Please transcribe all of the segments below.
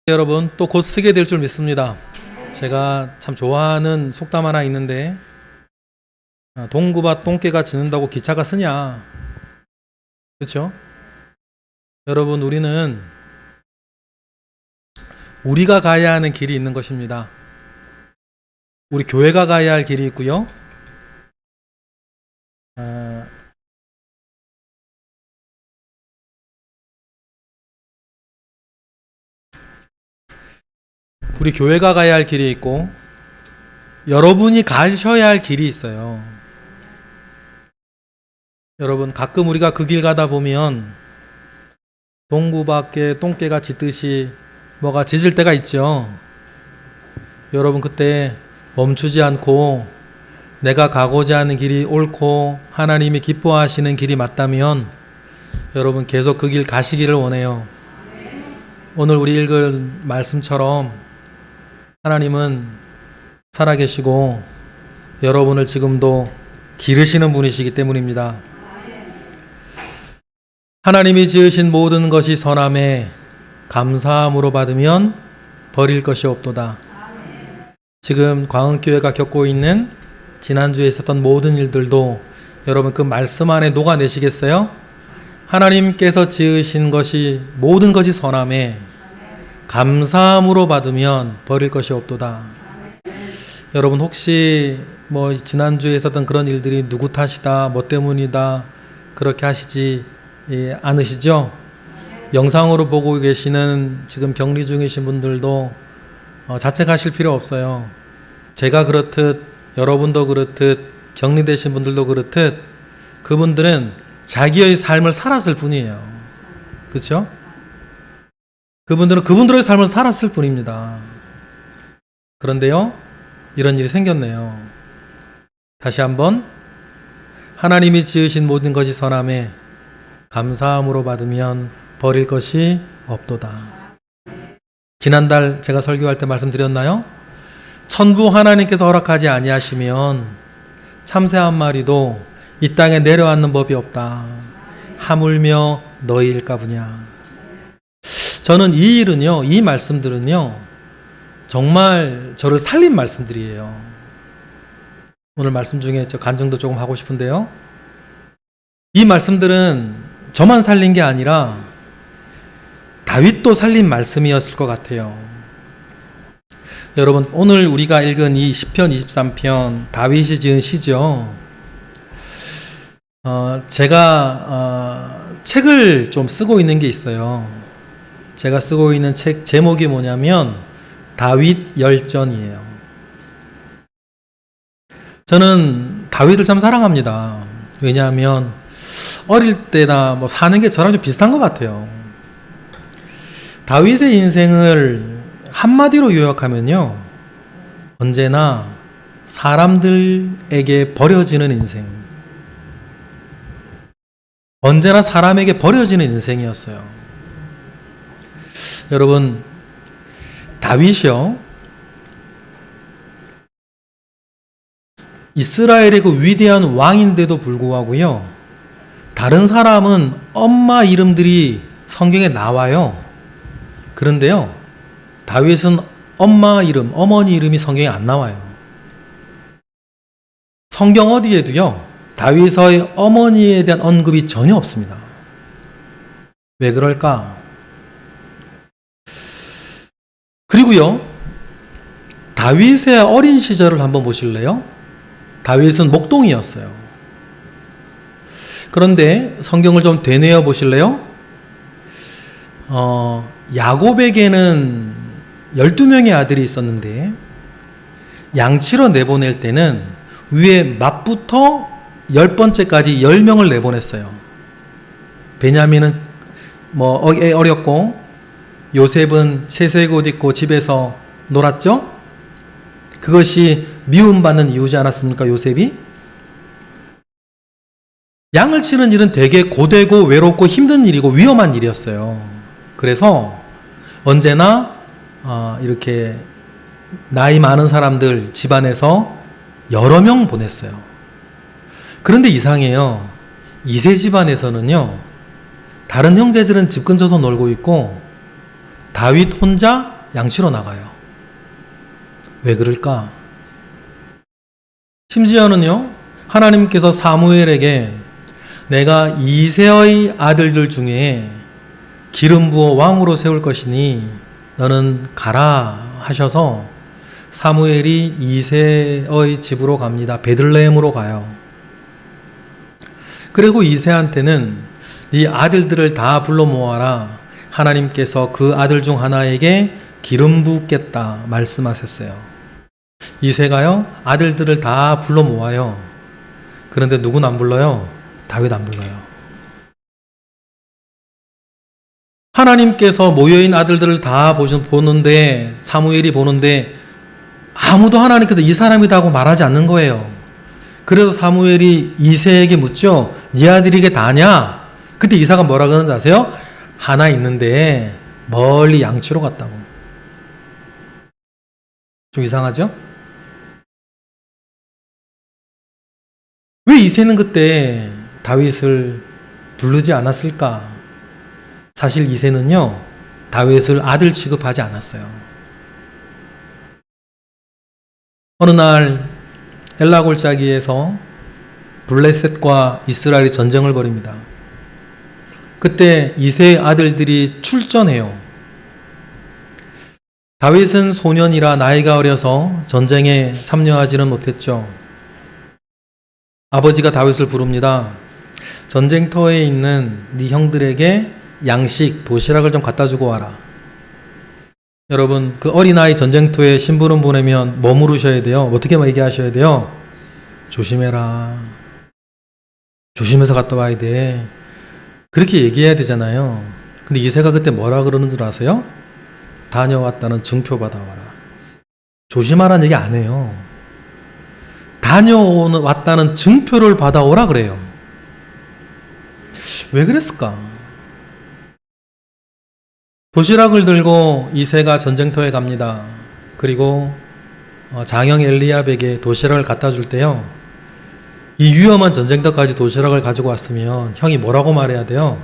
여러분, 또 곧 쓰게 될 줄 믿습니다. 제가 참 좋아하는 속담 하나 있는데, 동구밭 똥개가 짖는다고 기차가 쓰냐. 그렇죠? 여러분, 우리가 가야 하는 길이 있는 것입니다. 우리 교회가 가야 할 길이 있고요. 우리 교회가 가야 할 길이 있고, 여러분이 가셔야 할 길이 있어요. 여러분, 가끔 우리가 그 길 가다 보면 동구밖에 똥개가 짖듯이 뭐가 짖을 때가 있죠. 여러분, 그때 멈추지 않고 내가 가고자 하는 길이 옳고 하나님이 기뻐하시는 길이 맞다면 여러분 계속 그 길 가시기를 원해요. 오늘 우리 읽을 말씀처럼 하나님은 살아계시고 여러분을 지금도 기르시는 분이시기 때문입니다. 하나님이 지으신 모든 것이 선함에 감사함으로 받으면 버릴 것이 없도다. 지금 광흥교회가 겪고 있는 지난주에 있었던 모든 일들도 여러분 그 말씀 안에 녹아내시겠어요? 하나님께서 지으신 것이 모든 것이 선함에 감사함으로 받으면 버릴 것이 없도다. 여러분 혹시 지난주에 있었던 그런 일들이 누구 탓이다, 뭐 때문이다 그렇게 하시지 않으시죠? 영상으로 보고 계시는 지금 격리 중이신 분들도 자책하실 필요 없어요. 제가 그렇듯 여러분도 그렇듯 격리되신 분들도 그렇듯 그분들은 자기의 삶을 살았을 뿐이에요. 그렇죠? 그분들은 그분들의 삶을 살았을 뿐입니다. 그런데요, 이런 일이 생겼네요. 다시 한번 하나님이 지으신 모든 것이 선함에 감사함으로 받으면 버릴 것이 없도다. 지난달 제가 설교할 때 말씀드렸나요? 천부 하나님께서 허락하지 아니하시면 참새 한 마리도 이 땅에 내려앉는 법이 없다. 하물며 너희일까부냐. 저는 이 일은요, 이 말씀들은요, 정말 저를 살린 말씀들이에요. 오늘 말씀 중에 저 간증도 조금 하고 싶은데요. 이 말씀들은 저만 살린 게 아니라 다윗도 살린 말씀이었을 것 같아요. 여러분, 오늘 우리가 읽은 이 시편 23편 다윗이 지은 시죠. 제가 책을 좀 쓰고 있는 게 있어요. 제가 쓰고 있는 책 제목이 뭐냐면 다윗 열전이에요. 저는 다윗을 참 사랑합니다. 왜냐하면 어릴 때나 사는 게 저랑 좀 비슷한 것 같아요. 다윗의 인생을 한마디로 요약하면요, 언제나 사람들에게 버려지는 인생, 언제나 사람에게 버려지는 인생이었어요. 여러분, 다윗이요, 이스라엘의 그 위대한 왕인데도 불구하고요, 다른 사람은 엄마 이름들이 성경에 나와요. 그런데요, 다윗은 엄마 이름, 어머니 이름이 성경에 안 나와요. 성경 어디에도요, 다윗의 어머니에 대한 언급이 전혀 없습니다. 왜 그럴까? 그리고요, 다윗의 어린 시절을 한번 보실래요? 다윗은 목동이었어요. 그런데 성경을 좀 되뇌어 보실래요? 야곱에게는 12명의 아들이 있었는데 양치러 내보낼 때는 위에 맛부터 10번째까지 10명을 내보냈어요. 베냐민은 어렸고 요셉은 채색 옷 입고 집에서 놀았죠? 그것이 미움받는 이유지 않았습니까, 요셉이? 양을 치는 일은 되게 고되고 외롭고 힘든 일이고 위험한 일이었어요. 그래서 언제나 이렇게 나이 많은 사람들 집안에서 여러 명 보냈어요. 그런데 이상해요. 이세 집안에서는요, 다른 형제들은 집 근처에서 놀고 있고 다윗 혼자 양치로 나가요. 왜 그럴까? 심지어는요, 하나님께서 사무엘에게 내가 이새의 아들들 중에 기름 부어 왕으로 세울 것이니 너는 가라 하셔서 사무엘이 이새의 집으로 갑니다. 베들레헴으로 가요. 그리고 이새한테는 네 아들들을 다 불러 모아라. 하나님께서 그 아들 중 하나에게 기름 붓겠다 말씀하셨어요. 이새가요, 아들들을 다 불러 모아요. 그런데 누구는 안 불러요? 다윗 안 불러요. 하나님께서 모여있는 아들들을 다 보는데, 사무엘이 보는데 아무도 하나님께서 이 사람이다 하고 말하지 않는 거예요. 그래서 사무엘이 이새에게 묻죠. 네 아들이 이게 다냐? 그때 이사가 뭐라 그러는지 아세요? 하나 있는데 멀리 양치로 갔다고. 좀 이상하죠? 왜 이새는 그때 다윗을 부르지 않았을까? 사실 이새는요, 다윗을 아들 취급하지 않았어요. 어느 날 엘라 골짜기에서 블레셋과 이스라엘이 전쟁을 벌입니다. 그때 이새의 아들들이 출전해요. 다윗은 소년이라 나이가 어려서 전쟁에 참여하지는 못했죠. 아버지가 다윗을 부릅니다. 전쟁터에 있는 네 형들에게 양식, 도시락을 좀 갖다 주고 와라. 여러분, 그 어린아이 전쟁터에 신부름 보내면 뭐 물으셔야 돼요? 어떻게 얘기하셔야 돼요? 조심해라. 조심해서 갔다 와야 돼. 그렇게 얘기해야 되잖아요. 근데 이새가 그때 뭐라 그러는 줄 아세요? 다녀왔다는 증표 받아와라. 조심하라는 얘기 안 해요. 다녀왔다는 증표를 받아오라 그래요. 왜 그랬을까? 도시락을 들고 이새가 전쟁터에 갑니다. 그리고 장형 엘리압에게 도시락을 갖다 줄 때요, 이 위험한 전쟁터까지 도시락을 가지고 왔으면 형이 뭐라고 말해야 돼요?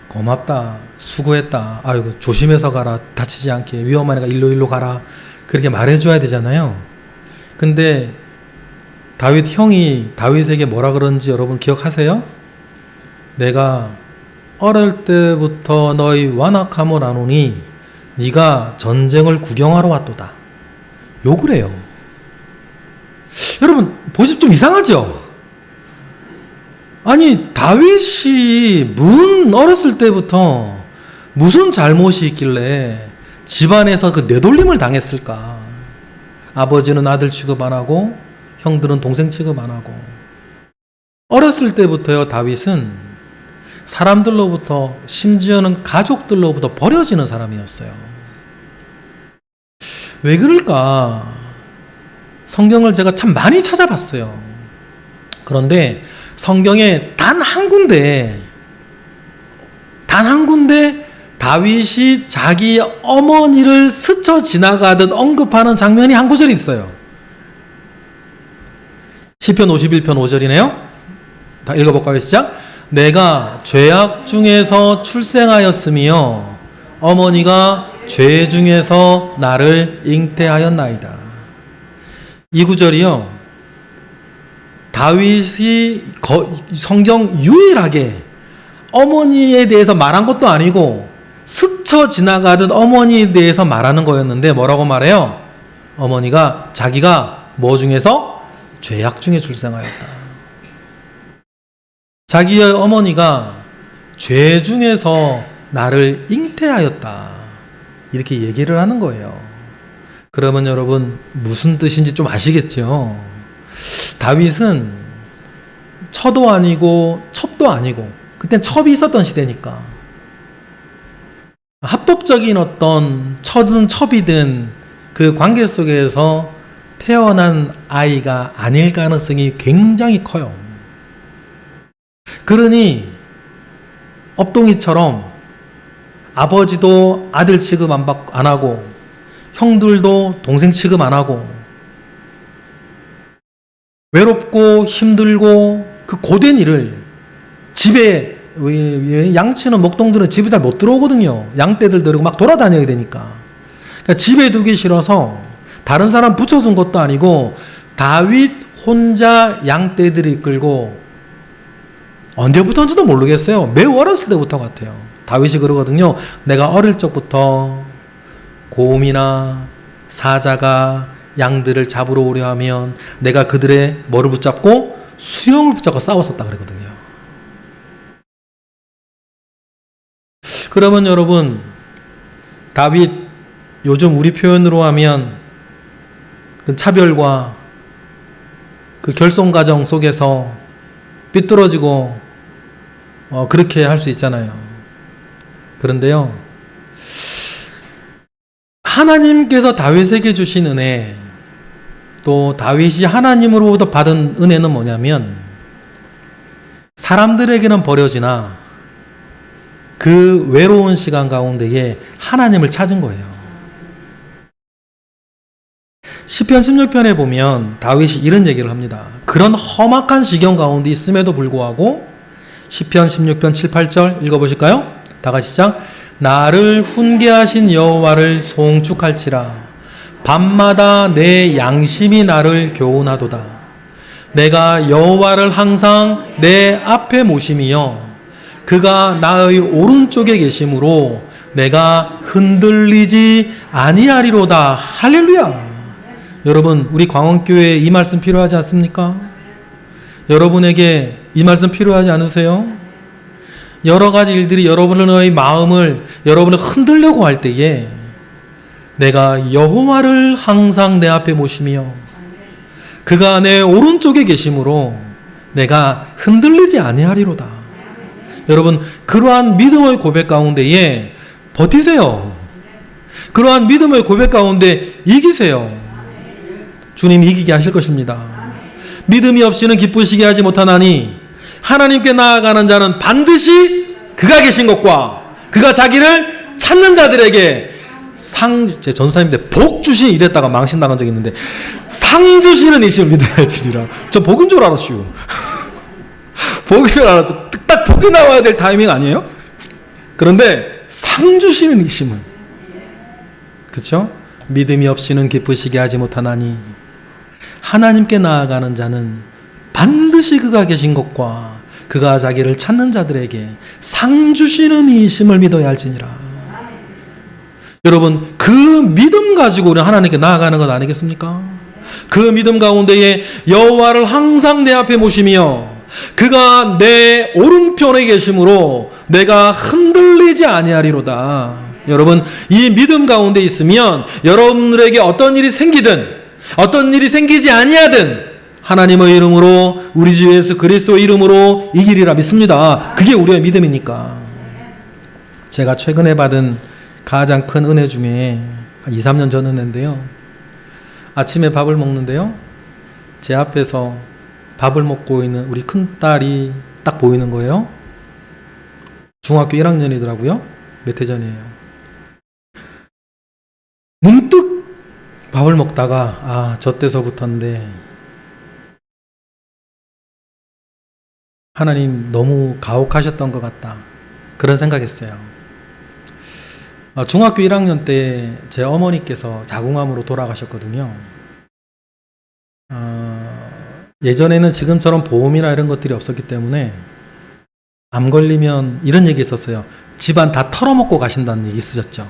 고맙다, 수고했다, 아이고 조심해서 가라, 다치지 않게, 위험하니까 일로 가라, 그렇게 말해줘야 되잖아요. 근데 다윗 형이 다윗에게 뭐라 그런지 여러분 기억하세요? 내가 어릴 때부터 너희 완악함을 아노니 네가 전쟁을 구경하러 왔도다. 욕을 해요. 여러분 보십 좀 이상하죠? 아니 다윗이 어렸을 때부터 무슨 잘못이 있길래 집안에서 그 내돌림을 당했을까? 아버지는 아들 취급 안 하고 형들은 동생 취급 안 하고. 어렸을 때부터요, 다윗은 사람들로부터, 심지어는 가족들로부터 버려지는 사람이었어요. 왜 그럴까? 성경을 제가 참 많이 찾아봤어요. 그런데 성경에 단 한 군데 다윗이 자기 어머니를 스쳐 지나가듯 언급하는 장면이 한 구절이 있어요. 시편 51편 5절이네요. 다 읽어볼까요? 시작. 내가 죄악 중에서 출생하였으며 어머니가 죄 중에서 나를 잉태하였나이다. 이 구절이요, 다윗이 성경 유일하게 어머니에 대해서 말한 것도 아니고 스쳐 지나가듯 어머니에 대해서 말하는 거였는데 뭐라고 말해요? 어머니가 자기가 뭐 중에서? 죄악 중에 출생하였다. 자기의 어머니가 죄 중에서 나를 잉태하였다. 이렇게 얘기를 하는 거예요. 그러면 여러분 무슨 뜻인지 좀 아시겠죠? 다윗은 처도 아니고 첩도 아니고, 그땐 첩이 있었던 시대니까 합법적인 어떤 처든 첩이든 그 관계 속에서 태어난 아이가 아닐 가능성이 굉장히 커요. 그러니 업동이처럼 아버지도 아들 취급 안 하고 형들도 동생 취급 안 하고 외롭고 힘들고 그 고된 일을, 집에 양치는 목동들은 집에 잘 못 들어오거든요. 양떼들 데리고 막 돌아다녀야 되니까. 그러니까 집에 두기 싫어서 다른 사람 붙여준 것도 아니고 다윗 혼자 양떼들을 이끌고 언제부터인지도 모르겠어요. 매우 어렸을 때부터 같아요. 다윗이 그러거든요. 내가 어릴 적부터 곰이나 사자가 양들을 잡으러 오려 하면 내가 그들의 뭐를 붙잡고 수염을 붙잡고 싸웠었다 그러거든요. 그러면 여러분, 다윗 요즘 우리 표현으로 하면 그 차별과 그 결손 과정 속에서 삐뚤어지고 그렇게 할 수 있잖아요. 그런데요, 하나님께서 다윗에게 주신 은혜, 또 다윗이 하나님으로부터 받은 은혜는 뭐냐면 사람들에게는 버려지나 그 외로운 시간 가운데에 하나님을 찾은 거예요. 시편 16편에 보면 다윗이 이런 얘기를 합니다. 그런 험악한 시경 가운데 있음에도 불구하고 시편 16편 7, 8절 읽어보실까요? 다 같이 시작. 나를 훈계하신 여호와를 송축할지라. 밤마다 내 양심이 나를 교훈하도다. 내가 여호와를 항상 내 앞에 모심이여 그가 나의 오른쪽에 계심으로 내가 흔들리지 아니하리로다. 할렐루야. 여러분, 우리 광원교회에 이 말씀 필요하지 않습니까? 여러분에게 이 말씀 필요하지 않으세요? 여러 가지 일들이 여러분의 마음을 여러분을 흔들려고 할 때에 내가 여호와를 항상 내 앞에 모시며 그가 내 오른쪽에 계심으로 내가 흔들리지 아니하리로다. 여러분, 그러한 믿음의 고백 가운데에 버티세요. 그러한 믿음의 고백 가운데 이기세요. 주님이 이기게 하실 것입니다. 믿음이 없이는 기쁘시게 하지 못하나니 하나님께 나아가는 자는 반드시 그가 계신 것과 그가 자기를 찾는 자들에게 제 전사님 때 복 주시 이랬다가 망신당한 적이 있는데 상 주시는 이심을 믿어야 할지니라. 저 복인 줄 알았슈. 복인 줄 알았죠. 딱 복이 나와야 될 타이밍 아니에요? 그런데 상 주시는 이심을, 그렇죠? 믿음이 없이는 기쁘시게 하지 못하나니 하나님께 나아가는 자는 반드시 그가 계신 것과 그가 자기를 찾는 자들에게 상 주시는 이심을 믿어야 할지니라. 여러분, 그 믿음 가지고 우리 하나님께 나아가는 것 아니겠습니까? 그 믿음 가운데에 여호와를 항상 내 앞에 모시며 그가 내 오른편에 계심으로 내가 흔들리지 아니하리로다. 여러분, 이 믿음 가운데 있으면 여러분들에게 어떤 일이 생기든 어떤 일이 생기지 아니하든 하나님의 이름으로, 우리 주 예수 그리스도의 이름으로 이기리라 믿습니다. 그게 우리의 믿음이니까. 제가 최근에 받은 가장 큰 은혜 중에 한 2, 3년 전 은혜인데요. 아침에 밥을 먹는데요. 제 앞에서 밥을 먹고 있는 우리 큰딸이 딱 보이는 거예요. 중학교 1학년이더라고요. 몇 해 전이에요. 문득 밥을 먹다가 저 때서부터인데 하나님 너무 가혹하셨던 것 같다. 그런 생각했어요. 중학교 1학년 때 제 어머니께서 자궁암으로 돌아가셨거든요. 예전에는 지금처럼 보험이나 이런 것들이 없었기 때문에 암 걸리면 이런 얘기 있었어요. 집안 다 털어먹고 가신다는 얘기 있으셨죠.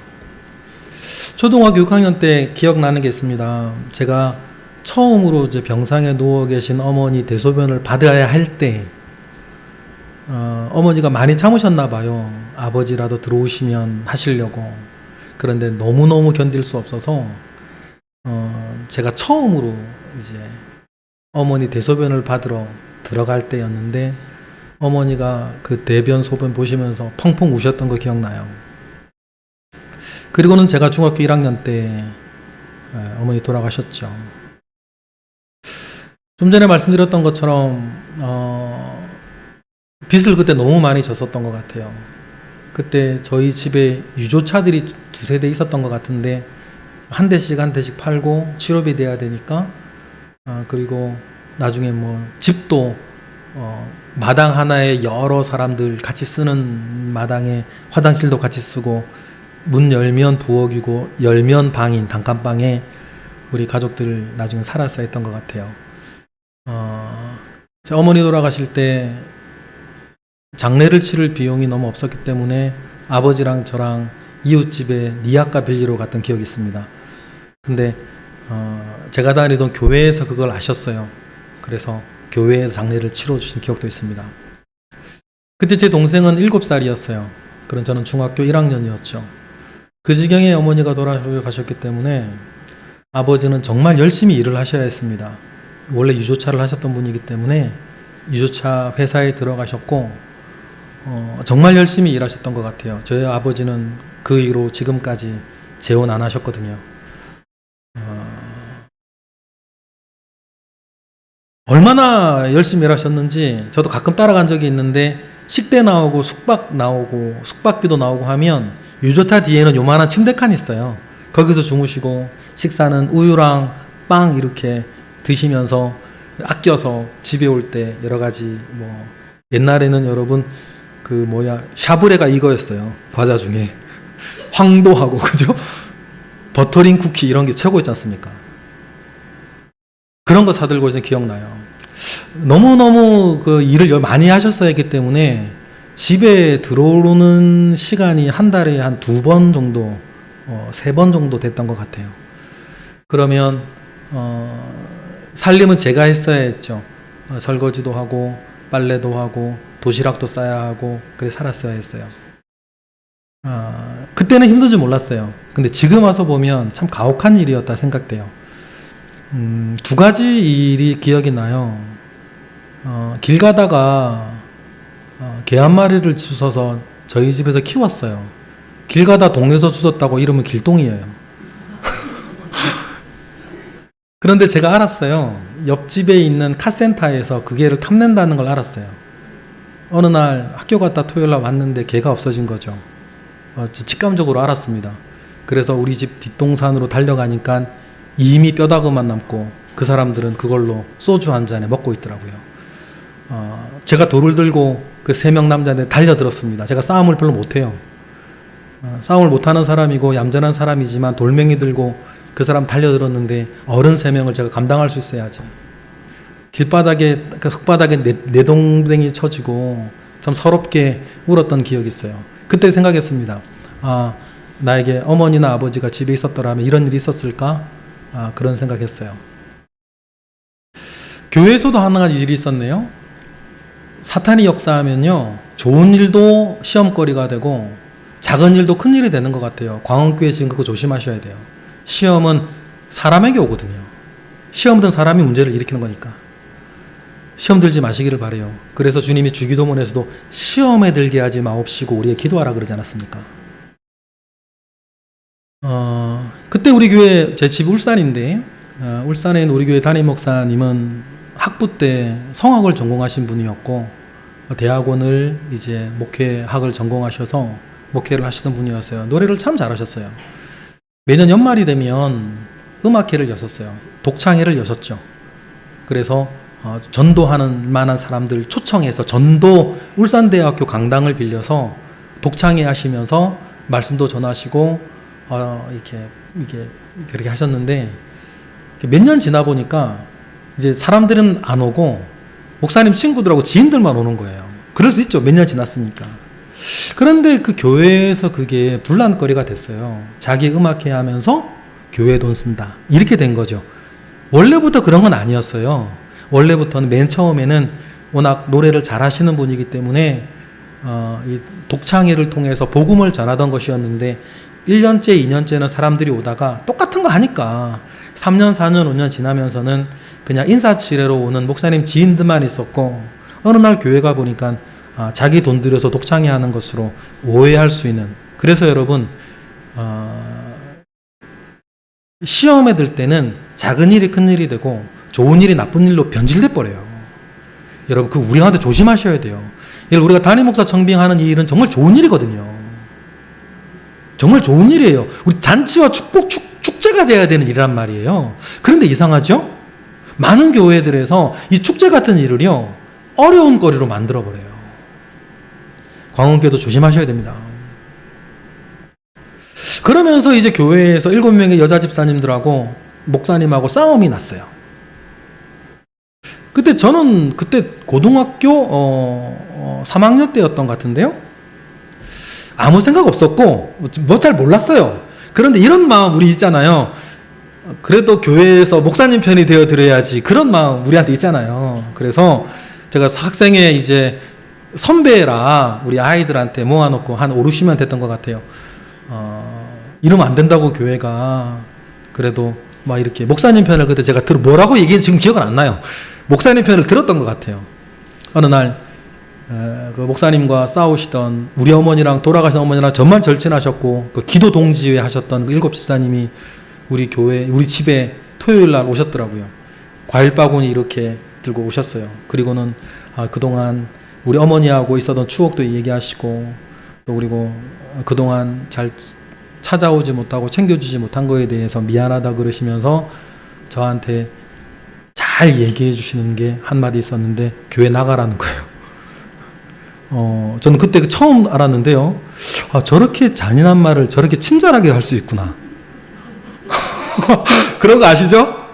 초등학교 6학년 때 기억나는 게 있습니다. 제가 처음으로 이제 병상에 누워 계신 어머니 대소변을 받아야 할 때 어머니가 많이 참으셨나 봐요. 아버지라도 들어오시면 하시려고. 그런데 너무너무 견딜 수 없어서 제가 처음으로 이제 어머니 대소변을 받으러 들어갈 때였는데 어머니가 그 대변 소변 보시면서 펑펑 우셨던 거 기억나요. 그리고는 제가 중학교 1학년 때 어머니 돌아가셨죠. 좀 전에 말씀드렸던 것처럼 빚을 그때 너무 많이 졌었던 것 같아요. 그때 저희 집에 유조차들이 두세 대 있었던 것 같은데 한 대씩 팔고 치료비 내야 되니까 그리고 나중에 뭐 집도 마당 하나에 여러 사람들 같이 쓰는 마당에 화장실도 같이 쓰고 문 열면 부엌이고 열면 방인 단칸방에 우리 가족들 나중에 살았어야 했던 것 같아요. 제 어머니 돌아가실 때 장례를 치를 비용이 너무 없었기 때문에 아버지랑 저랑 이웃집에 니아까 빌리러 갔던 기억이 있습니다. 근데 제가 다니던 교회에서 그걸 아셨어요. 그래서 교회에서 장례를 치러주신 기억도 있습니다. 그때 제 동생은 7살이었어요. 그럼 저는 중학교 1학년이었죠. 그 지경에 어머니가 돌아가셨기 때문에 아버지는 정말 열심히 일을 하셔야 했습니다. 원래 유조차를 하셨던 분이기 때문에 유조차 회사에 들어가셨고 정말 열심히 일하셨던 것 같아요. 저희 아버지는 그 이후로 지금까지 재혼 안 하셨거든요. 얼마나 열심히 일하셨는지 저도 가끔 따라간 적이 있는데 식대 나오고 숙박 나오고 숙박비도 나오고 하면 유조차 뒤에는 요만한 침대칸이 있어요. 거기서 주무시고 식사는 우유랑 빵 이렇게 드시면서 아껴서 집에 올 때 여러 가지 뭐 옛날에는 여러분 샤브레가 이거였어요. 과자 중에 황도하고 그죠? 버터링 쿠키 이런 게 최고였지 않습니까? 그런 거 사들고 있는 기억나요. 너무너무 그 일을 많이 하셨어야 했기 때문에 집에 들어오는 시간이 한 달에 한 2번 정도, 3번 정도 됐던 것 같아요. 그러면, 살림은 제가 했어야 했죠. 설거지도 하고, 빨래도 하고, 도시락도 싸야 하고, 그래 살았어야 했어요. 그때는 힘든지 몰랐어요. 근데 지금 와서 보면 참 가혹한 일이었다 생각돼요. 2가지 일이 기억이 나요. 길 가다가 개 한 마리를 주워서 저희 집에서 키웠어요. 길 가다 동네에서 주웠다고 이러면 길동이에요. 그런데 제가 알았어요. 옆집에 있는 카센터에서 그 개를 탐낸다는 걸 알았어요. 어느 날 학교 갔다 토요일 날 왔는데 개가 없어진 거죠. 직감적으로 알았습니다. 그래서 우리 집 뒷동산으로 달려가니까 이미 뼈다귀만 남고 그 사람들은 그걸로 소주 한 잔에 먹고 있더라고요. 제가 돌을 들고 그 3명 남자한테 달려들었습니다. 제가 싸움을 별로 못해요. 싸움을 못하는 사람이고 얌전한 사람이지만 돌멩이 들고 그 사람 달려들었는데 어른 3명을 제가 감당할 수 있어야지. 길바닥에 그 흙바닥에 내동댕이 쳐지고 참 서럽게 울었던 기억이 있어요. 그때 생각했습니다. 나에게 어머니나 아버지가 집에 있었더라면 이런 일이 있었을까? 그런 생각했어요. 교회에서도 하나 일이 있었네요. 사탄이 역사하면요, 좋은 일도 시험거리가 되고 작은 일도 큰 일이 되는 것 같아요. 광원교회 지금 그거 조심하셔야 돼요. 시험은 사람에게 오거든요. 시험 든 사람이 문제를 일으키는 거니까 시험 들지 마시기를 바래요. 그래서 주님이 주기도문에서도 시험에 들게 하지 마옵시고 우리의 기도하라 그러지 않았습니까? 그때 우리 교회, 제 집 울산인데 울산에 있는 우리 교회 담임 목사님은 학부 때 성악을 전공하신 분이었고 대학원을 이제 목회학을 전공하셔서 목회를 하시던 분이었어요. 노래를 참 잘하셨어요. 매년 연말이 되면 음악회를 여셨어요. 독창회를 여셨죠. 그래서 전도하는 만한 사람들 초청해서 전도 울산대학교 강당을 빌려서 독창회 하시면서 말씀도 전하시고 이렇게 그렇게 하셨는데 몇 년 지나 보니까 이제 사람들은 안 오고 목사님 친구들하고 지인들만 오는 거예요. 그럴 수 있죠. 몇 년 지났으니까. 그런데 그 교회에서 그게 분란거리가 됐어요. 자기 음악회 하면서 교회 돈 쓴다. 이렇게 된 거죠. 원래부터 그런 건 아니었어요. 원래부터는 맨 처음에는 워낙 노래를 잘 하시는 분이기 때문에 이 독창회를 통해서 복음을 전하던 것이었는데 1년째, 2년째는 사람들이 오다가 똑같은 거 하니까 3년, 4년, 5년 지나면서는 그냥 인사치레로 오는 목사님 지인들만 있었고 어느 날 교회 가 보니까 자기 돈 들여서 독창회 하는 것으로 오해할 수 있는. 그래서 여러분 시험에 들 때는 작은 일이 큰 일이 되고 좋은 일이 나쁜 일로 변질돼 버려요. 여러분 그 우리 가운데 조심하셔야 돼요. 우리가 담임 목사 청빙하는 이 일은 정말 좋은 일이거든요. 정말 좋은 일이에요. 우리 잔치와 축제가 돼야 되는 일이란 말이에요. 그런데 이상하죠? 많은 교회들에서 이 축제 같은 일을요, 어려운 거리로 만들어버려요. 광원교회도 조심하셔야 됩니다. 그러면서 이제 교회에서 7명의 여자 집사님들하고 목사님하고 싸움이 났어요. 그때 저는 고등학교 3학년 때였던 것 같은데요. 아무 생각 없었고 뭐 잘 몰랐어요. 그런데 이런 마음 우리 있잖아요. 그래도 교회에서 목사님 편이 되어 드려야지, 그런 마음 우리한테 있잖아요. 그래서 제가 학생회 이제 선배라 우리 아이들한테 모아놓고 한 5, 60명 됐던 것 같아요. 이러면 안 된다고 교회가. 그래도 막 이렇게 목사님 편을 그때 제가 뭐라고 얘기했는지 지금 기억은 안 나요. 목사님 편을 들었던 것 같아요. 어느 날 그 목사님과 싸우시던 우리 어머니랑, 돌아가신 어머니랑 정말 절친하셨고 그 기도 동지회 하셨던 그 7 집사님이 우리 교회, 우리 집에 토요일 날 오셨더라고요. 과일 바구니 이렇게 들고 오셨어요. 그리고는 그동안 우리 어머니하고 있었던 추억도 얘기하시고, 또 그리고 그동안 잘 찾아오지 못하고 챙겨주지 못한 거에 대해서 미안하다 그러시면서 저한테 잘 얘기해 주시는 게 한마디 있었는데, 교회 나가라는 거예요. 저는 그때 처음 알았는데요. 저렇게 잔인한 말을 저렇게 친절하게 할 수 있구나. 그런 거 아시죠?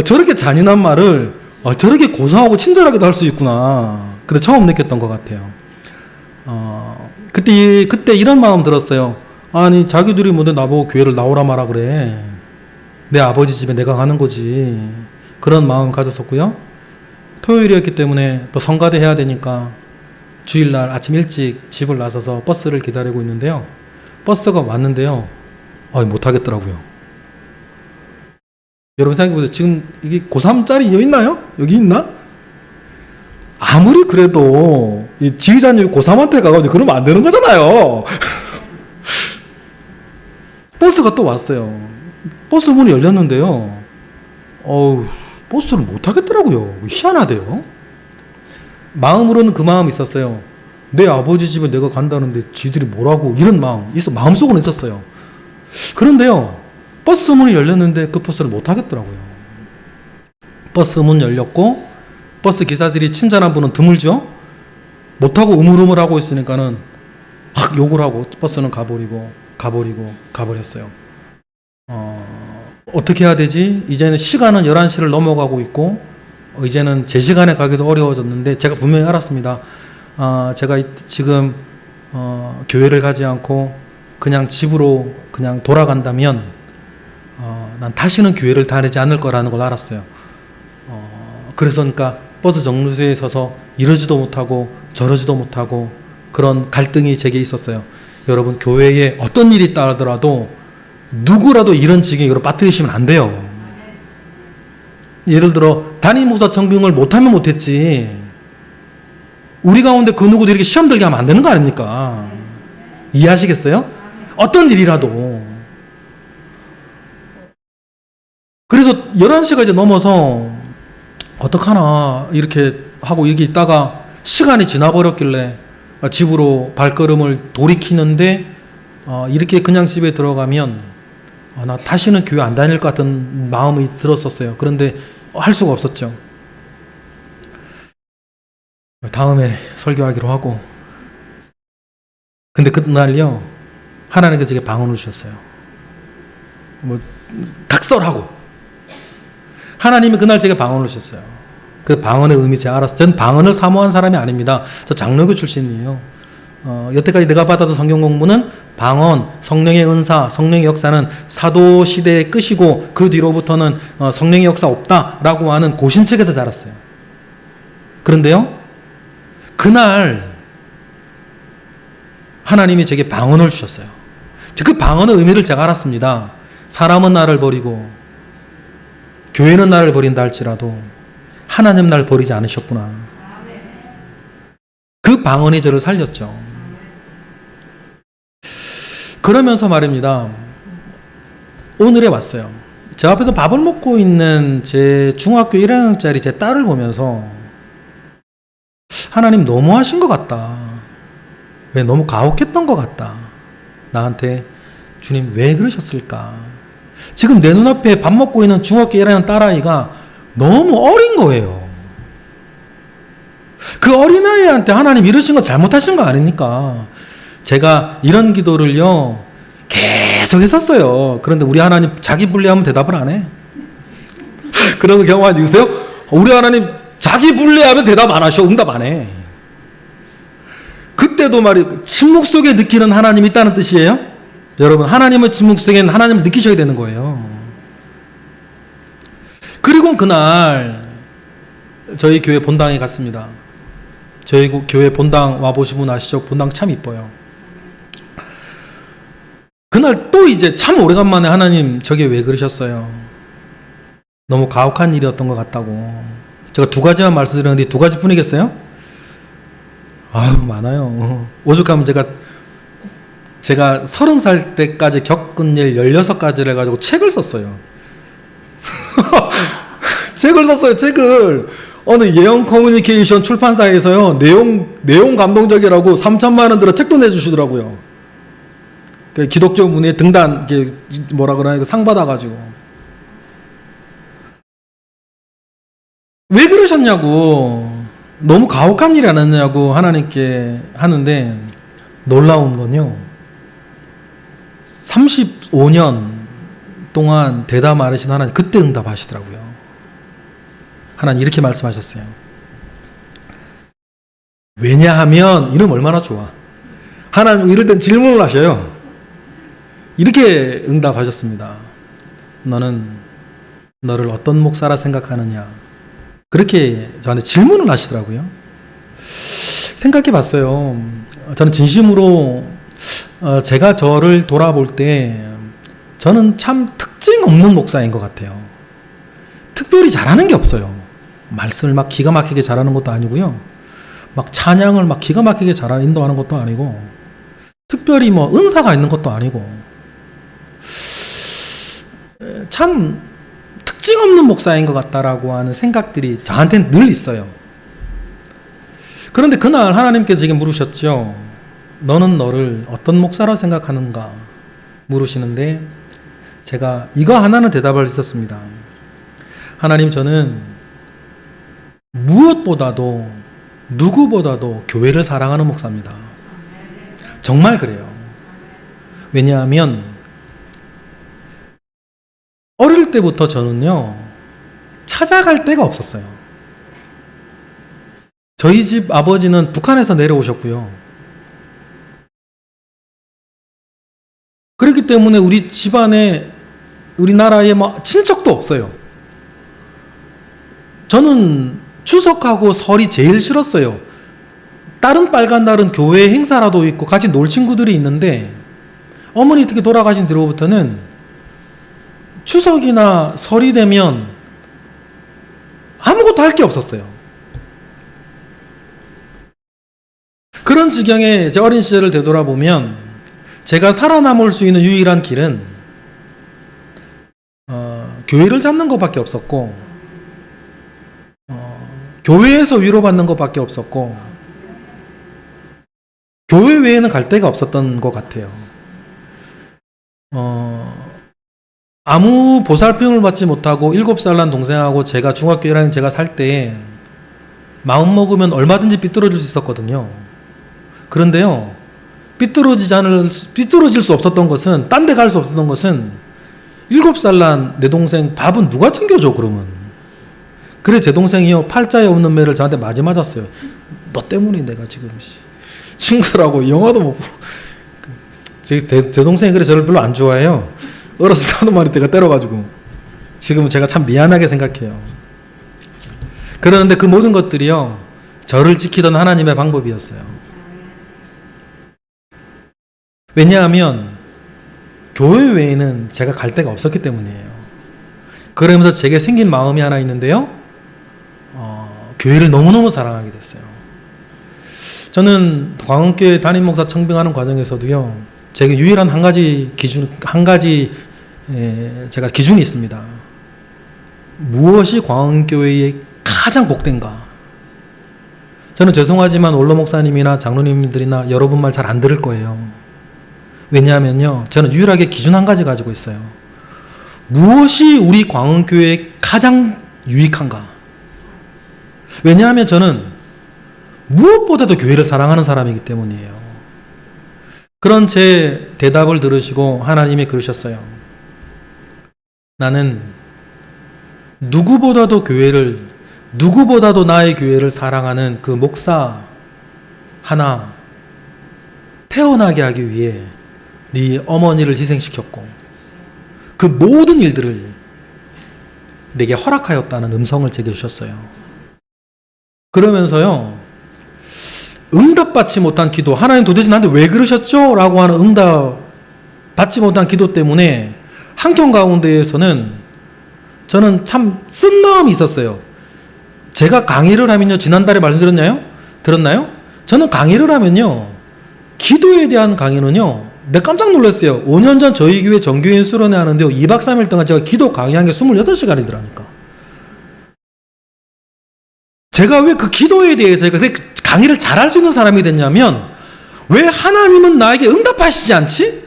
저렇게 잔인한 말을 저렇게 고상하고 친절하게도 할 수 있구나. 근데 처음 느꼈던 것 같아요. 그때 이런 마음 들었어요. 아니, 자기들이 뭔데 나보고 교회를 나오라 마라 그래. 내 아버지 집에 내가 가는 거지. 그런 마음 가졌었고요. 토요일이었기 때문에 또 성가대 해야 되니까 주일날 아침 일찍 집을 나서서 버스를 기다리고 있는데요. 버스가 왔는데요. 못하겠더라고요. 여러분 생각해보세요. 지금 이게 고3짜리 여기 있나요? 여기 있나? 아무리 그래도 이 지휘자님이 고3한테 가가지고 그러면 안 되는 거잖아요. 버스가 또 왔어요. 버스 문이 열렸는데요. 버스를 못 타겠더라고요. 희한하대요. 마음으로는 그 마음이 있었어요. 내 아버지 집에 내가 간다는데 지들이 뭐라고, 이런 마음속으로 있었어요. 그런데요, 버스 문이 열렸는데 그 버스를 못 타겠더라고요. 버스 문 열렸고 버스 기사들이 친절한 분은 드물죠. 못하고 우물우물하고 있으니까는 확 욕을 하고 버스는 가버렸어요. 어떻게 해야 되지? 이제는 시간은 11시를 넘어가고 있고 이제는 제 시간에 가기도 어려워졌는데, 제가 분명히 알았습니다. 제가 지금 교회를 가지 않고 그냥 집으로 그냥 돌아간다면 난 다시는 교회를 다니지 않을 거라는 걸 알았어요. 그러니까 버스 정류소에 서서 이러지도 못하고 저러지도 못하고 그런 갈등이 제게 있었어요. 여러분, 교회에 어떤 일이 있다 하더라도 누구라도 이런 지경으로 빠뜨리시면 안 돼요. 예를 들어 담임 목사 청빙을 못하면 못했지, 우리 가운데 그 누구도 이렇게 시험 들게 하면 안 되는 거 아닙니까? 이해하시겠어요? 어떤 일이라도. 그래서 11시가 이제 넘어서 어떡하나 이렇게 하고 이렇게 있다가 시간이 지나버렸길래 집으로 발걸음을 돌이키는데 이렇게 그냥 집에 들어가면 나 다시는 교회 안 다닐 것 같은 마음이 들었었어요. 그런데 할 수가 없었죠. 다음에 설교하기로 하고. 근데 그날요, 하나님께서 제게 방언을 주셨어요. 각설하고. 하나님이 그날 제게 방언을 주셨어요. 그 방언의 의미 제가 알았어요. 전 방언을 사모한 사람이 아닙니다. 저 장로교 출신이에요. 여태까지 내가 받았던 성경 공부는 방언, 성령의 은사, 성령의 역사는 사도 시대의 끝이고 그 뒤로부터는 성령의 역사 없다라고 하는 고신책에서 자랐어요. 그런데요, 그날 하나님이 제게 방언을 주셨어요. 그 방언의 의미를 제가 알았습니다. 사람은 나를 버리고 교회는 나를 버린다 할지라도 하나님 날 버리지 않으셨구나. 그 방언이 저를 살렸죠. 그러면서 말입니다. 오늘에 왔어요. 제 앞에서 밥을 먹고 있는 제 중학교 1학년짜리 제 딸을 보면서 하나님 너무하신 것 같다. 왜 너무 가혹했던 것 같다. 나한테 주님 왜 그러셨을까? 지금 내 눈앞에 밥 먹고 있는 중학교 1학년 딸아이가 너무 어린 거예요. 그 어린아이한테 하나님 이러신 거 잘못하신 거 아닙니까? 제가 이런 기도를요, 계속 했었어요. 그런데 우리 하나님 자기 분리하면 대답을 안 해. 그런 경우가 있으세요? 우리 하나님 자기 분리하면 대답 안 하셔. 응답 안 해. 그때도 말이에요. 침묵 속에 느끼는 하나님이 있다는 뜻이에요. 여러분, 하나님의 침묵 속에는 하나님을 느끼셔야 되는 거예요. 그리고 그날 저희 교회 본당에 갔습니다. 저희 교회 본당 와보시면 아시죠? 본당 참 이뻐요. 그날 또 이제 참 오래간만에 하나님 저게 왜 그러셨어요? 너무 가혹한 일이었던 것 같다고. 제가 두 가지만 말씀드렸는데 두 가지뿐이겠어요? 아유, 많아요. 오죽하면 제가 30살 때까지 겪은 일 16가지를 해가지고 책을 썼어요. 책을. 어느 예영 커뮤니케이션 출판사에서요, 내용 감동적이라고 3천만 원 들어 책도 내주시더라고요. 기독교 문예 등단, 뭐라 그러나, 상 받아가지고. 왜 그러셨냐고, 너무 가혹한 일이 아니냐고 하나님께 하는데, 놀라운 건요, 35년 동안 대답 안 하신 하나님, 그때 응답하시더라고요. 하나님 이렇게 말씀하셨어요. 왜냐하면, 이름 얼마나 좋아. 하나님 이럴 땐 질문을 하셔요. 이렇게 응답하셨습니다. 너는 너를 어떤 목사라 생각하느냐. 그렇게 저한테 질문을 하시더라고요. 생각해 봤어요. 저는 진심으로 제가 저를 돌아볼 때 저는 참 특징 없는 목사인 것 같아요. 특별히 잘하는 게 없어요. 말씀을 막 기가 막히게 잘하는 것도 아니고요. 막 찬양을 막 기가 막히게 인도하는 것도 아니고, 특별히 뭐 은사가 있는 것도 아니고, 참 특징 없는 목사인 것 같다라고 하는 생각들이 저한테는 늘 있어요. 그런데 그날 하나님께서 제게 물으셨죠. 너는 너를 어떤 목사라 생각하는가 물으시는데, 제가 이거 하나는 대답할 수 있었습니다. 하나님, 저는 무엇보다도 누구보다도 교회를 사랑하는 목사입니다. 정말 그래요. 왜냐하면 어릴 때부터 저는요, 찾아갈 데가 없었어요. 저희 집 아버지는 북한에서 내려오셨고요. 그렇기 때문에 우리 집안에, 우리나라에 뭐 친척도 없어요. 저는 추석하고 설이 제일 싫었어요. 다른 빨간 날은 교회 행사라도 있고 같이 놀 친구들이 있는데, 어머니 특히 돌아가신 뒤로부터는 추석이나 설이 되면 아무것도 할 게 없었어요. 그런 지경에 제 어린 시절을 되돌아보면 제가 살아남을 수 있는 유일한 길은 교회를 찾는 것밖에 없었고, 교회에서 위로받는 것밖에 없었고, 교회 외에는 갈 데가 없었던 것 같아요. 아무 보살핌을 받지 못하고 7살 난 동생하고 제가 중학교 1학년 제가 살 때 마음 먹으면 얼마든지 삐뚤어질 수 있었거든요. 그런데요, 삐뚤어질 수 없었던 것은, 딴 데 갈 수 없었던 것은, 7살 난 내 동생 밥은 누가 챙겨줘 그러면. 그래 제 동생이요, 팔자에 없는 매를 저한테 맞았어요. 너 때문에 내가 지금 친구들하고 영화도 못 보고. 제 동생이 그래 저를 별로 안 좋아해요. 어렸을 때 하도 많이 때가 때려가지고. 지금은 제가 참 미안하게 생각해요. 그러는데 그 모든 것들이요, 저를 지키던 하나님의 방법이었어요. 왜냐하면 교회 외에는 제가 갈 데가 없었기 때문이에요. 그러면서 제게 생긴 마음이 하나 있는데요, 교회를 너무너무 사랑하게 됐어요. 저는 광흥교회 담임 목사 청빙하는 과정에서도요, 제게 유일한 한 가지 제가 기준이 있습니다. 무엇이 광흥교회의 가장 복된가? 저는 죄송하지만 원로 목사님이나 장로님들이나 여러분 말 잘 안 들을 거예요. 왜냐하면요, 저는 유일하게 기준 한 가지 가지고 있어요. 무엇이 우리 광흥교회에 가장 유익한가? 왜냐하면 저는 무엇보다도 교회를 사랑하는 사람이기 때문이에요. 그런 제 대답을 들으시고 하나님이 그러셨어요. 나는 누구보다도 나의 교회를 사랑하는 그 목사 하나 태어나게 하기 위해 네 어머니를 희생시켰고 그 모든 일들을 내게 허락하였다는 음성을 제게 주셨어요. 그러면서요, 응답받지 못한 기도, 하나님 도대체 나한테 왜 그러셨죠? 라고 하는 응답받지 못한 기도 때문에 한켠 가운데에서는 저는 참 쓴 마음이 있었어요. 제가 강의를 하면요, 지난달에 말씀드렸나요? 들었나요? 저는 강의를 하면요, 기도에 대한 강의는요, 내가 깜짝 놀랐어요. 5년 전 저희 교회 정교인 수련회 하는데요, 2박 3일 동안 제가 기도 강의한 게 26시간이더라니까. 제가 왜 그 기도에 대해서 그 강의를 잘할 수 있는 사람이 됐냐면, 왜 하나님은 나에게 응답하시지 않지?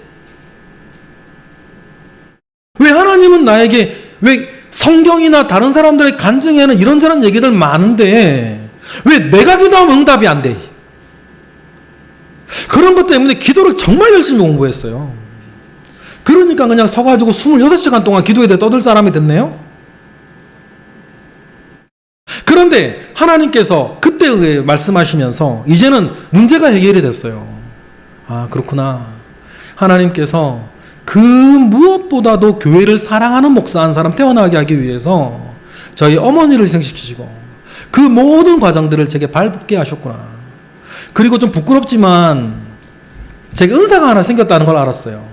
왜 하나님은 나에게, 왜 성경이나 다른 사람들의 간증에는 이런저런 얘기들 많은데 왜 내가 기도하면 응답이 안 돼? 그런 것 때문에 기도를 정말 열심히 공부했어요. 그러니까 그냥 서가지고 26시간 동안 기도에 대해 떠들 사람이 됐네요. 그런데 하나님께서 그때 말씀하시면서 이제는 문제가 해결이 됐어요. 아, 그렇구나. 하나님께서 그 무엇보다도 교회를 사랑하는 목사 한 사람 태어나게 하기 위해서 저희 어머니를 희생시키시고 그 모든 과정들을 제게 밟게 하셨구나. 그리고 좀 부끄럽지만 제가 은사가 하나 생겼다는 걸 알았어요.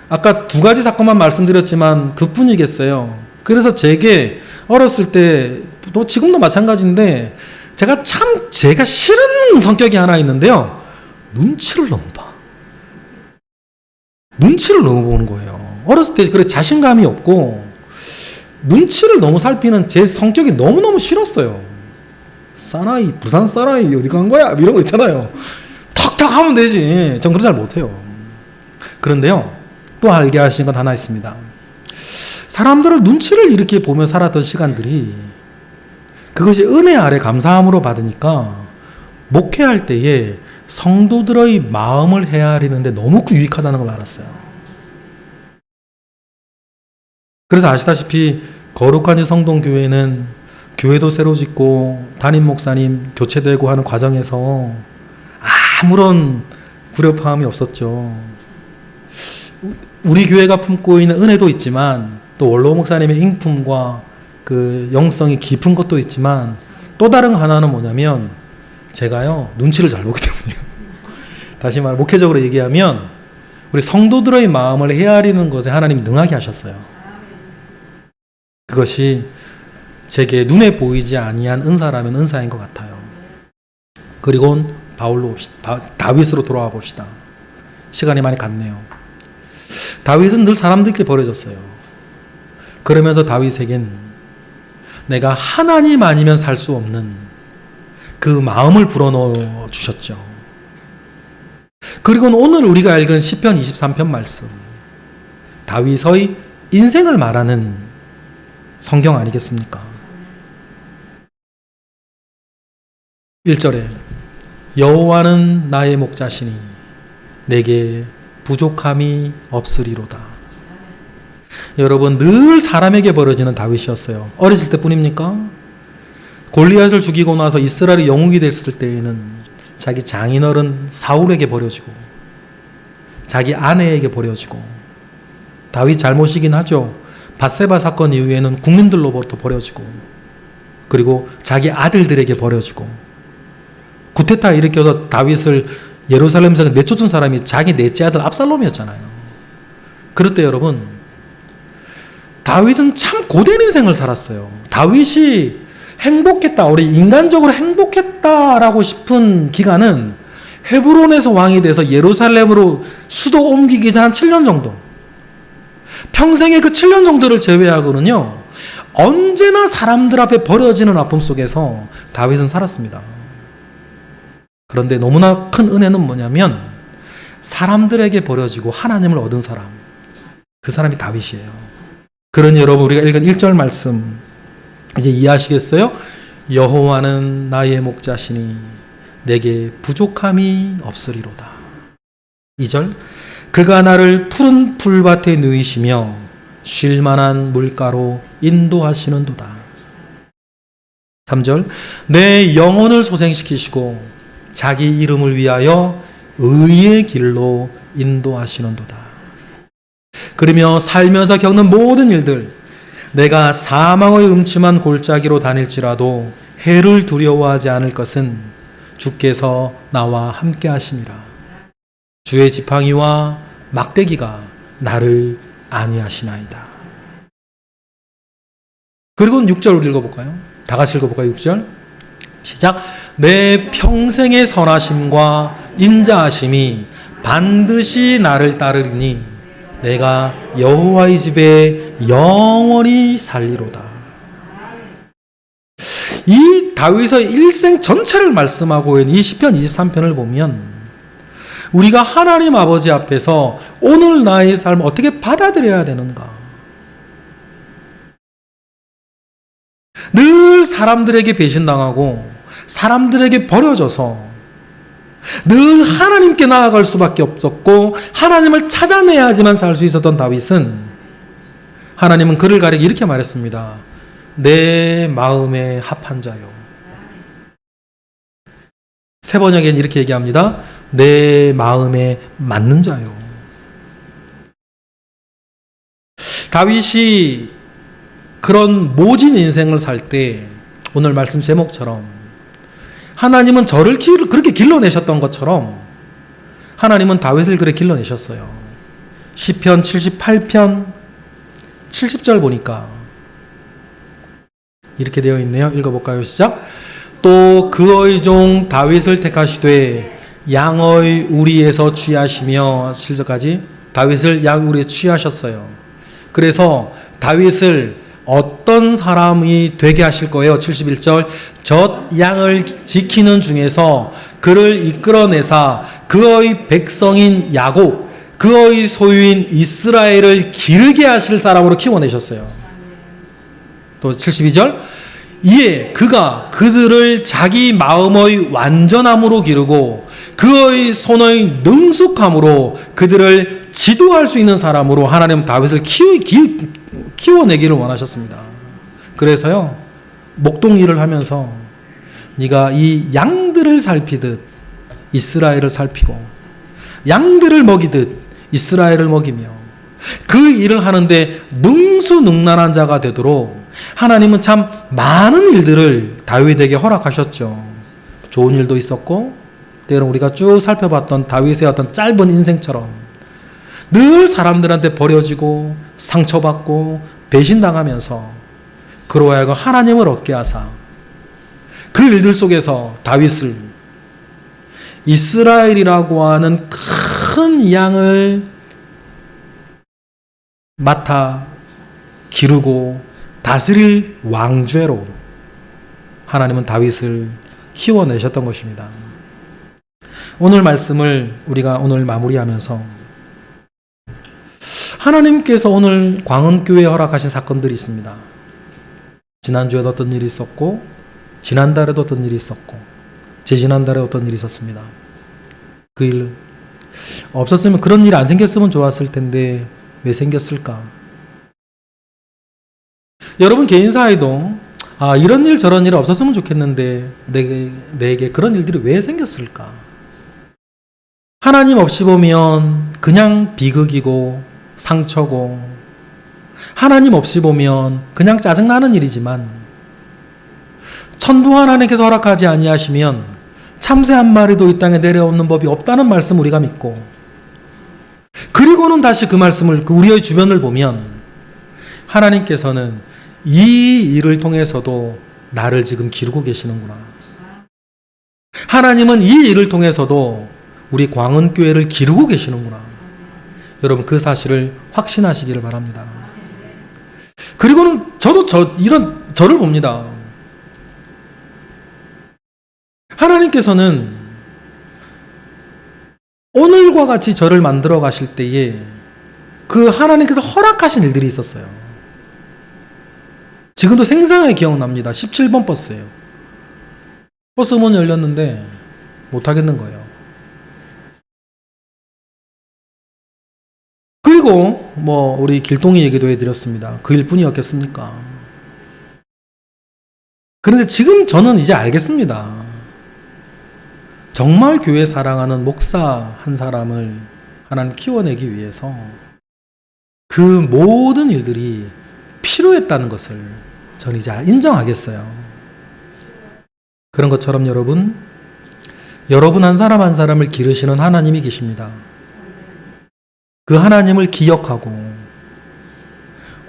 아까 2가지 사건만 말씀드렸지만 그뿐이겠어요. 그래서 제게 어렸을 때, 또 지금도 마찬가지인데, 제가 싫은 성격이 하나 있는데요. 눈치를 너무 봐. 눈치를 너무 보는 거예요. 어렸을 때 그래 자신감이 없고 눈치를 너무 살피는 제 성격이 너무너무 싫었어요. 사나이, 부산 사나이 어디 간 거야? 이런 거 있잖아요. 턱턱 하면 되지. 전 그런 잘 못해요. 그런데요, 또 알게 하신 건 하나 있습니다. 사람들을 눈치를 이렇게 보며 살았던 시간들이, 그것이 은혜 아래 감사함으로 받으니까 목회할 때에 성도들의 마음을 헤아리는데 너무 유익하다는 걸 알았어요. 그래서 아시다시피 거룩한 성동교회는 교회도 새로 짓고 담임 목사님 교체되고 하는 과정에서 아무런 불협화음이 없었죠. 우리 교회가 품고 있는 은혜도 있지만 또 원로 목사님의 인품과 그 영성이 깊은 것도 있지만 또 다른 하나는 뭐냐면 제가요, 눈치를 잘 보기 때문이에요. 다시 말해 목회적으로 얘기하면 우리 성도들의 마음을 헤아리는 것에 하나님이 능하게 하셨어요. 그것이 제게 눈에 보이지 아니한 은사라면 은사인 것 같아요. 그리고 다윗으로 돌아와 봅시다. 시간이 많이 갔네요. 다윗은 늘 사람들께 버려졌어요. 그러면서 다윗에겐 내가 하나님 아니면 살 수 없는 그 마음을 불어넣어 주셨죠. 그리고 오늘 우리가 읽은 시편 23편 말씀, 다윗의 인생을 말하는 성경 아니겠습니까? 1절에 여호와는 나의 목자시니 내게 부족함이 없으리로다. 여러분, 늘 사람에게 버려지는 다윗이었어요. 어렸을 때뿐입니까? 골리앗을 죽이고 나서 이스라엘이 영웅이 됐을 때에는 자기 장인어른 사울에게 버려지고 자기 아내에게 버려지고, 다윗 잘못이긴 하죠. 밧세바 사건 이후에는 국민들로부터 버려지고, 그리고 자기 아들들에게 버려지고, 구테타 일으켜서 다윗을 예루살렘에서 내쫓은 사람이 자기 넷째 아들 압살롬이었잖아요. 그럴 때 여러분, 다윗은 참 고된 인생을 살았어요. 다윗이 행복했다, 우리 인간적으로 행복했다라고 싶은 기간은 헤브론에서 왕이 돼서 예루살렘으로 수도 옮기기 전 한 7년 정도. 평생의 그 7년 정도를 제외하고는요, 언제나 사람들 앞에 버려지는 아픔 속에서 다윗은 살았습니다. 그런데 너무나 큰 은혜는 뭐냐면 사람들에게 버려지고 하나님을 얻은 사람, 그 사람이 다윗이에요. 그러니 여러분, 우리가 읽은 1절 말씀 이제 이해하시겠어요? 여호와는 나의 목자시니 내게 부족함이 없으리로다. 2절 그가 나를 푸른 풀밭에 누이시며 쉴만한 물가로 인도하시는도다. 3절 내 영혼을 소생시키시고 자기 이름을 위하여 의의 길로 인도하시는도다. 그러며 살면서 겪는 모든 일들, 내가 사망의 음침한 골짜기로 다닐지라도 해를 두려워하지 않을 것은 주께서 나와 함께 하심이라. 주의 지팡이와 막대기가 나를 안위하시나이다. 그리고 6절을 읽어볼까요? 다 같이 읽어볼까요? 6절 시작. 내 평생의 선하심과 인자하심이 반드시 나를 따르리니 내가 여호와의 집에 영원히 살리로다. 이 다윗의 일생 전체를 말씀하고 있는 이 시편 23편을 보면 우리가 하나님 아버지 앞에서 오늘 나의 삶을 어떻게 받아들여야 되는가? 늘 사람들에게 배신당하고 사람들에게 버려져서 늘 하나님께 나아갈 수밖에 없었고 하나님을 찾아내야지만 살 수 있었던 다윗은 하나님은 그를 가리켜 이렇게 말했습니다. 내 마음에 합한 자요. 새 번역엔 이렇게 얘기합니다. 내 마음에 맞는 자요. 다윗이 그런 모진 인생을 살 때 오늘 말씀 제목처럼 하나님은 저를 그렇게 길러내셨던 것처럼 하나님은 다윗을 그렇게 길러내셨어요. 시편 78편 70절 보니까 이렇게 되어 있네요. 읽어볼까요? 시작. 또 그의 종 다윗을 택하시되 양의 우리에서 취하시며 7절까지 다윗을 양 우리에 취하셨어요. 그래서 다윗을 어떤 사람이 되게 하실 거예요? 71절 젖 양을 지키는 중에서 그를 이끌어내사 그의 백성인 야곱 그의 소유인 이스라엘을 기르게 하실 사람으로 키워내셨어요. 또 72절 이에 그가 그들을 자기 마음의 완전함으로 기르고 그의 손의 능숙함으로 그들을 지도할 수 있는 사람으로 하나님은 다윗을 키워내기를 원하셨습니다. 그래서요 목동 일을 하면서 네가 이 양들을 살피듯 이스라엘을 살피고 양들을 먹이듯 이스라엘을 먹이며 그 일을 하는데 능수능란한 자가 되도록 하나님은 참 많은 일들을 다윗에게 허락하셨죠. 좋은 일도 있었고 때로는 우리가 쭉 살펴봤던 다윗의 어떤 짧은 인생처럼 늘 사람들한테 버려지고 상처받고 배신당하면서 그로 하여금 하나님을 얻게 하사 그 일들 속에서 다윗을 이스라엘이라고 하는 큰 양을 맡아 기르고 다스릴 왕죄로 하나님은 다윗을 키워내셨던 것입니다. 오늘 말씀을 우리가 오늘 마무리하면서 하나님께서 오늘 광은교회에 허락하신 사건들이 있습니다. 지난주에도 어떤 일이 있었고 지난달에도 어떤 일이 있었고 재지난달에 어떤 일이 있었습니다. 그 일 없었으면 그런 일이 안 생겼으면 좋았을 텐데 왜 생겼을까? 여러분 개인사에도 이런 일 저런 일 없었으면 좋겠는데 내게 그런 일들이 왜 생겼을까? 하나님 없이 보면 그냥 비극이고 상처고 하나님 없이 보면 그냥 짜증나는 일이지만 천부 하나님께서 허락하지 아니하시면 참새 한 마리도 이 땅에 내려오는 법이 없다는 말씀 우리가 믿고 그리고는 다시 그 말씀을 우리의 주변을 보면 하나님께서는 이 일을 통해서도 나를 지금 기르고 계시는구나. 하나님은 이 일을 통해서도 우리 광은교회를 기르고 계시는구나. 여러분 그 사실을 확신하시기를 바랍니다. 그리고는 저도 저를 봅니다. 하나님께서는 오늘과 같이 저를 만들어 가실 때에 그 하나님께서 허락하신 일들이 있었어요. 지금도 생생하게 기억납니다. 17번 버스예요. 버스 문 열렸는데 못 하겠는 거예요. 그리고 우리 길동이 얘기도 해드렸습니다. 그 일뿐이었겠습니까? 그런데 지금 저는 이제 알겠습니다. 정말 교회 사랑하는 목사 한 사람을 하나님 키워내기 위해서 그 모든 일들이 필요했다는 것을 저는 이제 인정하겠어요. 그런 것처럼 여러분 한 사람 한 사람을 기르시는 하나님이 계십니다. 그 하나님을 기억하고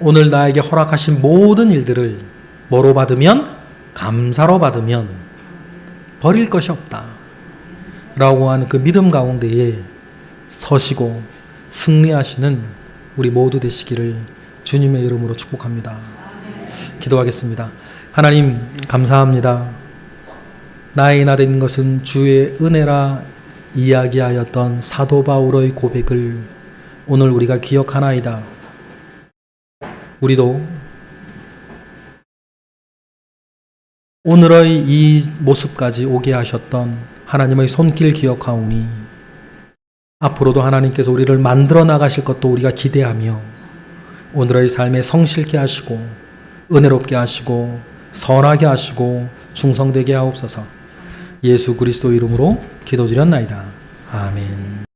오늘 나에게 허락하신 모든 일들을 뭐로 받으면? 감사로 받으면 버릴 것이 없다 라고 하는 그 믿음 가운데에 서시고 승리하시는 우리 모두 되시기를 주님의 이름으로 축복합니다. 기도하겠습니다. 하나님 감사합니다. 나의 나 된 것은 주의 은혜라 이야기하였던 사도 바울의 고백을 오늘 우리가 기억하나이다. 우리도 오늘의 이 모습까지 오게 하셨던 하나님의 손길 기억하오니 앞으로도 하나님께서 우리를 만들어 나가실 것도 우리가 기대하며 오늘의 삶에 성실케 하시고 은혜롭게 하시고 선하게 하시고 충성되게 하옵소서. 예수 그리스도 이름으로 기도드렸나이다. 아멘.